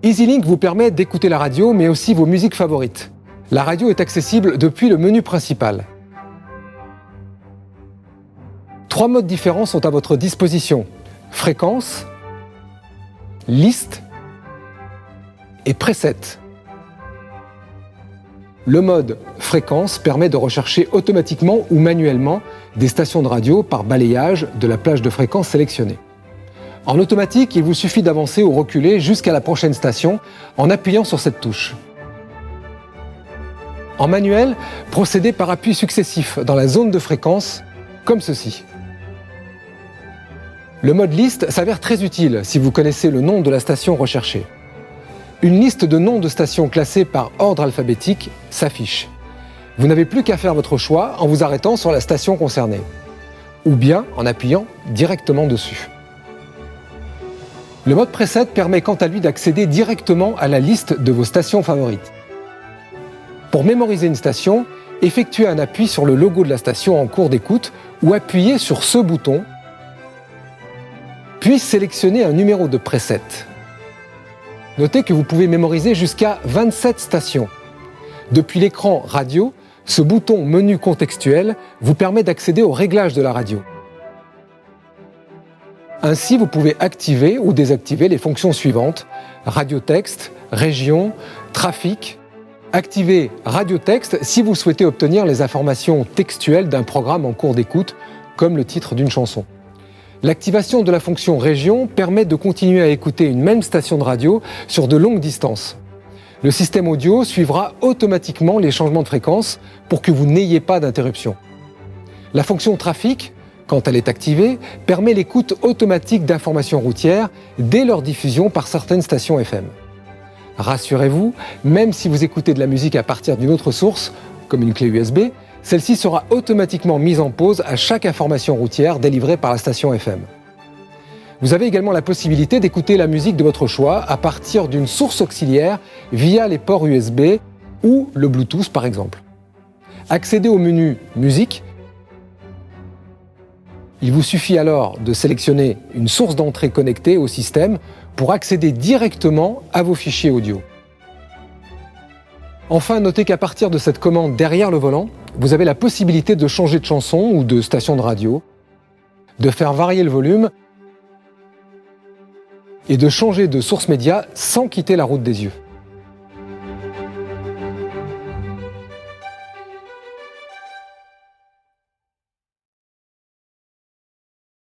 EasyLink vous permet d'écouter la radio, mais aussi vos musiques favorites. La radio est accessible depuis le menu principal. 3 modes différents sont à votre disposition: fréquence, liste et preset. Le mode fréquence permet de rechercher automatiquement ou manuellement des stations de radio par balayage de la plage de fréquences sélectionnée. En automatique, il vous suffit d'avancer ou reculer jusqu'à la prochaine station en appuyant sur cette touche. En manuel, procédez par appui successif dans la zone de fréquence, comme ceci. Le mode liste s'avère très utile si vous connaissez le nom de la station recherchée. Une liste de noms de stations classées par ordre alphabétique s'affiche. Vous n'avez plus qu'à faire votre choix en vous arrêtant sur la station concernée, ou bien en appuyant directement dessus. Le mode preset permet quant à lui d'accéder directement à la liste de vos stations favorites. Pour mémoriser une station, effectuez un appui sur le logo de la station en cours d'écoute ou appuyez sur ce bouton, puis sélectionnez un numéro de preset. Notez que vous pouvez mémoriser jusqu'à 27 stations. Depuis l'écran radio, ce bouton menu contextuel vous permet d'accéder aux réglages de la radio. Ainsi, vous pouvez activer ou désactiver les fonctions suivantes: radio-texte, région, trafic. Activez radio-texte si vous souhaitez obtenir les informations textuelles d'un programme en cours d'écoute, comme le titre d'une chanson. L'activation de la fonction région permet de continuer à écouter une même station de radio sur de longues distances. Le système audio suivra automatiquement les changements de fréquence pour que vous n'ayez pas d'interruption. La fonction trafic, quand elle est activée, permet l'écoute automatique d'informations routières dès leur diffusion par certaines stations FM. Rassurez-vous, même si vous écoutez de la musique à partir d'une autre source, comme une clé USB, celle-ci sera automatiquement mise en pause à chaque information routière délivrée par la station FM. Vous avez également la possibilité d'écouter la musique de votre choix à partir d'une source auxiliaire via les ports USB ou le Bluetooth par exemple. Accédez au menu Musique. Il vous suffit alors de sélectionner une source d'entrée connectée au système pour accéder directement à vos fichiers audio. Enfin, notez qu'à partir de cette commande derrière le volant, vous avez la possibilité de changer de chanson ou de station de radio, de faire varier le volume et de changer de source média sans quitter la route des yeux.